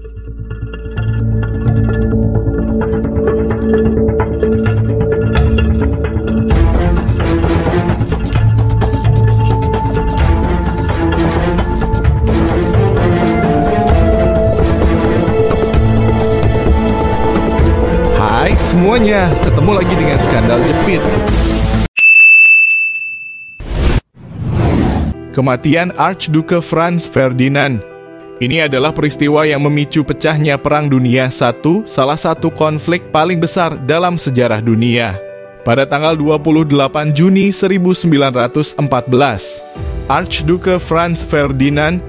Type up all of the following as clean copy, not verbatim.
Hai semuanya, ketemu lagi dengan Skandal Jepit. Kematian Archduke Franz Ferdinand. Ini adalah peristiwa yang memicu pecahnya Perang Dunia I, salah satu konflik paling besar dalam sejarah dunia. Pada tanggal 28 Juni 1914, Archduke Franz Ferdinand,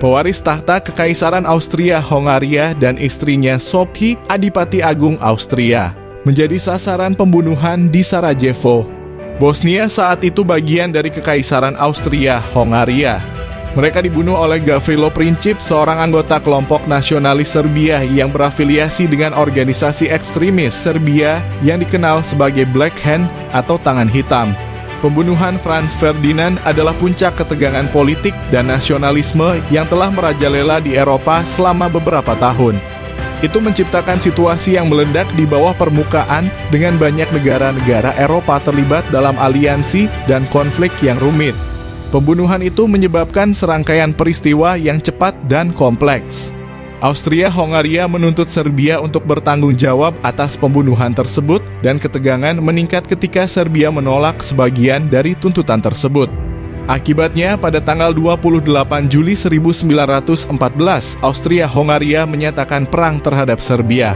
pewaris tahta Kekaisaran Austria-Hongaria dan istrinya Sophie, Adipati Agung Austria, menjadi sasaran pembunuhan di Sarajevo. Bosnia saat itu bagian dari Kekaisaran Austria-Hongaria. Mereka dibunuh oleh Gavrilo Princip, seorang anggota kelompok nasionalis Serbia yang berafiliasi dengan organisasi ekstremis Serbia yang dikenal sebagai Black Hand atau Tangan Hitam. Pembunuhan Franz Ferdinand adalah puncak ketegangan politik dan nasionalisme yang telah merajalela di Eropa selama beberapa tahun. Itu menciptakan situasi yang meledak di bawah permukaan dengan banyak negara-negara Eropa terlibat dalam aliansi dan konflik yang rumit. Pembunuhan itu menyebabkan serangkaian peristiwa yang cepat dan kompleks. Austria-Hongaria menuntut Serbia untuk bertanggung jawab atas pembunuhan tersebut dan ketegangan meningkat ketika Serbia menolak sebagian dari tuntutan tersebut. Akibatnya, pada tanggal 28 Juli 1914, Austria-Hongaria menyatakan perang terhadap Serbia.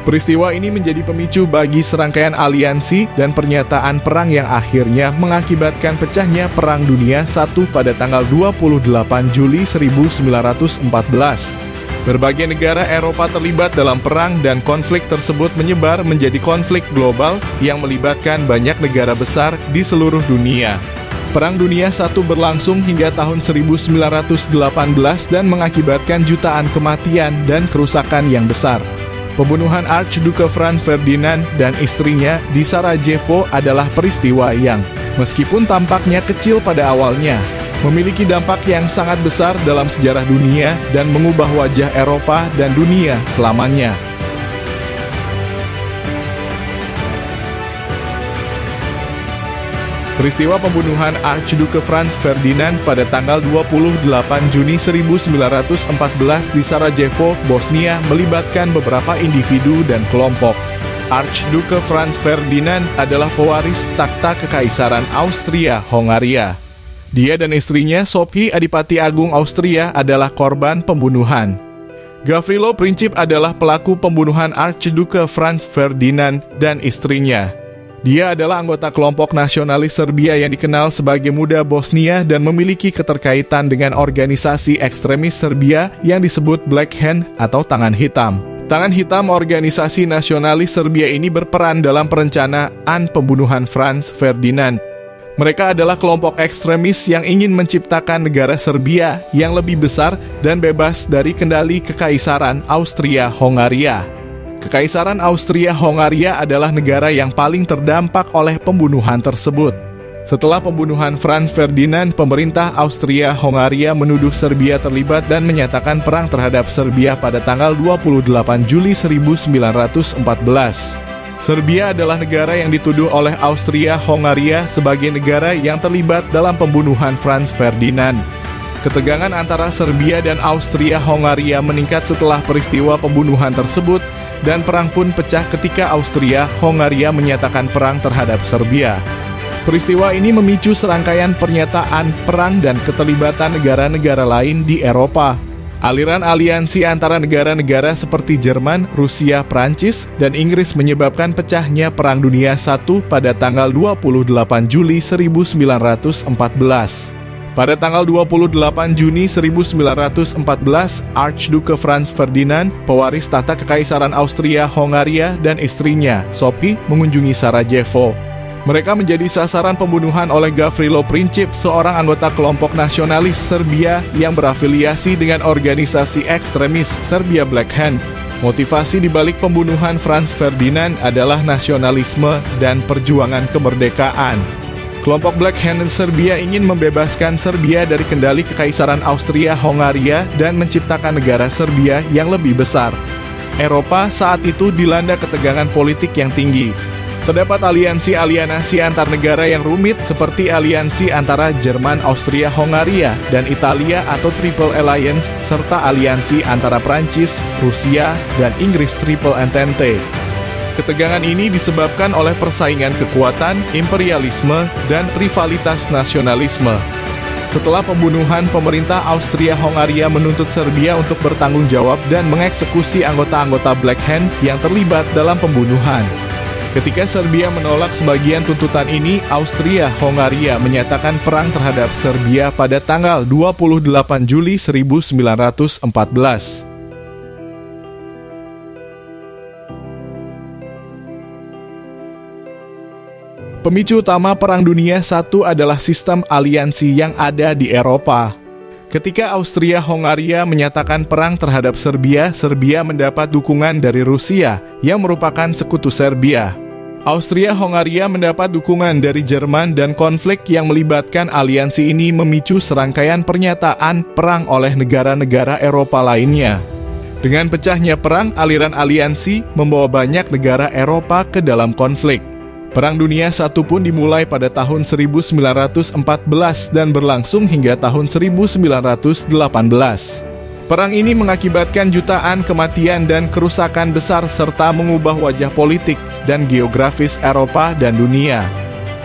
Peristiwa ini menjadi pemicu bagi serangkaian aliansi dan pernyataan perang yang akhirnya mengakibatkan pecahnya Perang Dunia I pada tanggal 28 Juli 1914. Berbagai negara Eropa terlibat dalam perang dan konflik tersebut menyebar menjadi konflik global yang melibatkan banyak negara besar di seluruh dunia. Perang Dunia I berlangsung hingga tahun 1918 dan mengakibatkan jutaan kematian dan kerusakan yang besar. Pembunuhan Archduke Franz Ferdinand dan istrinya di Sarajevo adalah peristiwa yang, meskipun tampaknya kecil pada awalnya, memiliki dampak yang sangat besar dalam sejarah dunia dan mengubah wajah Eropa dan dunia selamanya. Peristiwa pembunuhan Archduke Franz Ferdinand pada tanggal 28 Juni 1914 di Sarajevo, Bosnia melibatkan beberapa individu dan kelompok. Archduke Franz Ferdinand adalah pewaris takhta Kekaisaran Austria-Hongaria. Dia dan istrinya Sophie, Adipati Agung Austria, adalah korban pembunuhan. Gavrilo Princip adalah pelaku pembunuhan Archduke Franz Ferdinand dan istrinya. Dia adalah anggota kelompok nasionalis Serbia yang dikenal sebagai Muda Bosnia dan memiliki keterkaitan dengan organisasi ekstremis Serbia yang disebut Black Hand atau Tangan Hitam. Tangan Hitam, organisasi nasionalis Serbia ini berperan dalam perencanaan pembunuhan Franz Ferdinand. Mereka adalah kelompok ekstremis yang ingin menciptakan negara Serbia yang lebih besar dan bebas dari kendali Kekaisaran Austria-Hongaria. Kekaisaran Austria-Hongaria adalah negara yang paling terdampak oleh pembunuhan tersebut. Setelah pembunuhan Franz Ferdinand, pemerintah Austria-Hongaria menuduh Serbia terlibat dan menyatakan perang terhadap Serbia pada tanggal 28 Juli 1914. Serbia adalah negara yang dituduh oleh Austria-Hongaria sebagai negara yang terlibat dalam pembunuhan Franz Ferdinand. Ketegangan antara Serbia dan Austria-Hongaria meningkat setelah peristiwa pembunuhan tersebut, dan perang pun pecah ketika Austria-Hongaria menyatakan perang terhadap Serbia. Peristiwa ini memicu serangkaian pernyataan perang dan keterlibatan negara-negara lain di Eropa. Aliran aliansi antara negara-negara seperti Jerman, Rusia, Prancis, dan Inggris menyebabkan pecahnya Perang Dunia I pada tanggal 28 Juli 1914. Pada tanggal 28 Juni 1914, Archduke Franz Ferdinand, pewaris tahta Kekaisaran Austria-Hongaria, dan istrinya, Sophie, mengunjungi Sarajevo. Mereka menjadi sasaran pembunuhan oleh Gavrilo Princip, seorang anggota kelompok nasionalis Serbia yang berafiliasi dengan organisasi ekstremis Serbia Black Hand. Motivasi dibalik pembunuhan Franz Ferdinand adalah nasionalisme dan perjuangan kemerdekaan. Kelompok Black Hand Serbia ingin membebaskan Serbia dari kendali Kekaisaran Austria-Hongaria dan menciptakan negara Serbia yang lebih besar. Eropa saat itu dilanda ketegangan politik yang tinggi. Terdapat aliansi-aliansi antar negara yang rumit seperti aliansi antara Jerman, Austria, Hongaria, dan Italia atau Triple Alliance, serta aliansi antara Prancis, Rusia, dan Inggris Triple Entente. Ketegangan ini disebabkan oleh persaingan kekuatan, imperialisme, dan rivalitas nasionalisme. Setelah pembunuhan, pemerintah Austria-Hongaria menuntut Serbia untuk bertanggung jawab dan mengeksekusi anggota-anggota Black Hand yang terlibat dalam pembunuhan. Ketika Serbia menolak sebagian tuntutan ini, Austria-Hongaria menyatakan perang terhadap Serbia pada tanggal 28 Juli 1914. Pemicu utama Perang Dunia I adalah sistem aliansi yang ada di Eropa. Ketika Austria-Hongaria menyatakan perang terhadap Serbia, Serbia mendapat dukungan dari Rusia, yang merupakan sekutu Serbia. Austria-Hongaria mendapat dukungan dari Jerman dan konflik yang melibatkan aliansi ini memicu serangkaian pernyataan perang oleh negara-negara Eropa lainnya. Dengan pecahnya perang, aliran aliansi membawa banyak negara Eropa ke dalam konflik. Perang Dunia I pun dimulai pada tahun 1914 dan berlangsung hingga tahun 1918. Perang ini mengakibatkan jutaan kematian dan kerusakan besar serta mengubah wajah politik dan geografis Eropa dan dunia.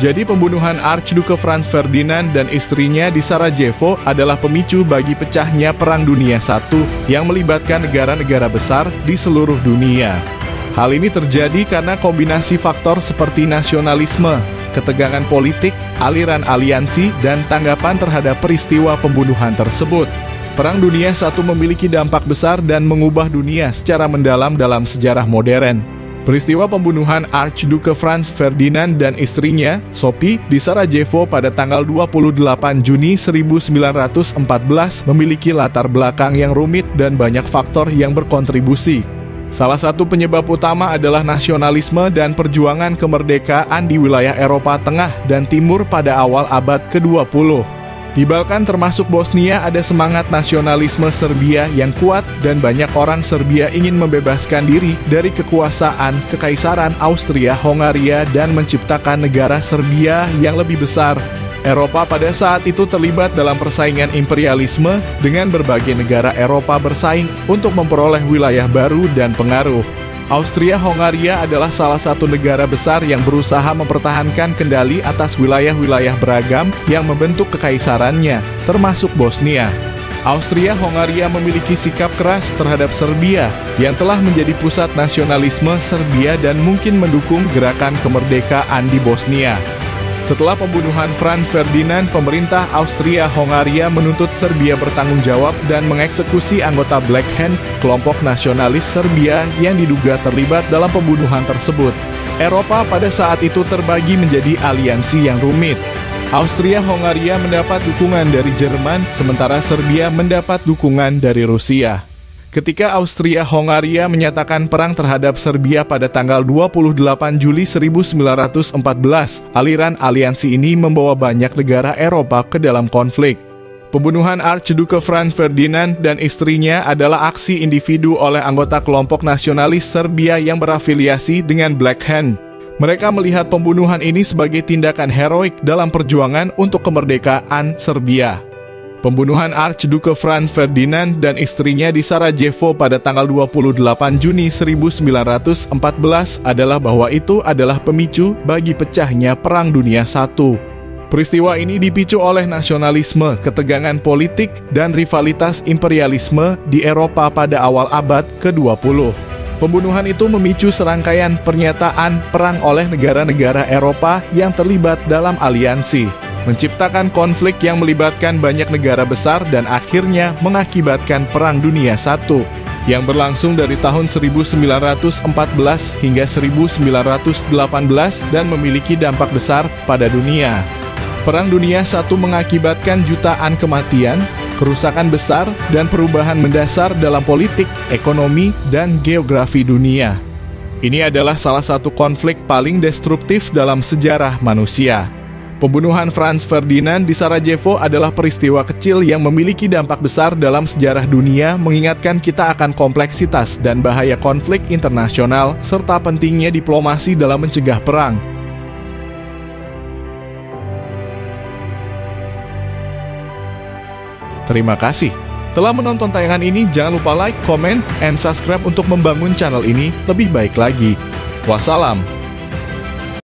Jadi pembunuhan Archduke Franz Ferdinand dan istrinya di Sarajevo adalah pemicu bagi pecahnya Perang Dunia I yang melibatkan negara-negara besar di seluruh dunia. Hal ini terjadi karena kombinasi faktor seperti nasionalisme, ketegangan politik, aliran aliansi, dan tanggapan terhadap peristiwa pembunuhan tersebut. Perang Dunia I memiliki dampak besar dan mengubah dunia secara mendalam dalam sejarah modern. Peristiwa pembunuhan Archduke Franz Ferdinand dan istrinya, Sophie, di Sarajevo pada tanggal 28 Juni 1914 memiliki latar belakang yang rumit dan banyak faktor yang berkontribusi. Salah satu penyebab utama adalah nasionalisme dan perjuangan kemerdekaan di wilayah Eropa Tengah dan Timur pada awal abad ke-20. Di Balkan termasuk Bosnia ada semangat nasionalisme Serbia yang kuat dan banyak orang Serbia ingin membebaskan diri dari kekuasaan Kekaisaran Austria-Hongaria dan menciptakan negara Serbia yang lebih besar. Eropa pada saat itu terlibat dalam persaingan imperialisme dengan berbagai negara Eropa bersaing untuk memperoleh wilayah baru dan pengaruh. Austria-Hongaria adalah salah satu negara besar yang berusaha mempertahankan kendali atas wilayah-wilayah beragam yang membentuk kekaisarannya, termasuk Bosnia. Austria-Hongaria memiliki sikap keras terhadap Serbia yang telah menjadi pusat nasionalisme Serbia dan mungkin mendukung gerakan kemerdekaan di Bosnia. Setelah pembunuhan Franz Ferdinand, pemerintah Austria-Hongaria menuntut Serbia bertanggung jawab dan mengeksekusi anggota Black Hand, kelompok nasionalis Serbia yang diduga terlibat dalam pembunuhan tersebut. Eropa pada saat itu terbagi menjadi aliansi yang rumit. Austria-Hongaria mendapat dukungan dari Jerman, sementara Serbia mendapat dukungan dari Rusia. Ketika Austria-Hongaria menyatakan perang terhadap Serbia pada tanggal 28 Juli 1914, aliran aliansi ini membawa banyak negara Eropa ke dalam konflik. Pembunuhan Archduke Franz Ferdinand dan istrinya adalah aksi individu oleh anggota kelompok nasionalis Serbia yang berafiliasi dengan Black Hand. Mereka melihat pembunuhan ini sebagai tindakan heroik dalam perjuangan untuk kemerdekaan Serbia. Pembunuhan Archduke Franz Ferdinand dan istrinya di Sarajevo pada tanggal 28 Juni 1914 adalah bahwa itu adalah pemicu bagi pecahnya Perang Dunia I. Peristiwa ini dipicu oleh nasionalisme, ketegangan politik, dan rivalitas imperialisme di Eropa pada awal abad ke-20. Pembunuhan itu memicu serangkaian pernyataan perang oleh negara-negara Eropa yang terlibat dalam aliansi, menciptakan konflik yang melibatkan banyak negara besar dan akhirnya mengakibatkan Perang Dunia I yang berlangsung dari tahun 1914 hingga 1918 dan memiliki dampak besar pada dunia. Perang Dunia I mengakibatkan jutaan kematian, kerusakan besar, dan perubahan mendasar dalam politik, ekonomi, dan geografi dunia. Ini adalah salah satu konflik paling destruktif dalam sejarah manusia. Pembunuhan Franz Ferdinand di Sarajevo adalah peristiwa kecil yang memiliki dampak besar dalam sejarah dunia, mengingatkan kita akan kompleksitas dan bahaya konflik internasional, serta pentingnya diplomasi dalam mencegah perang. Terima kasih telah menonton tayangan ini. Jangan lupa like, comment, and subscribe untuk membangun channel ini lebih baik lagi. Wassalam.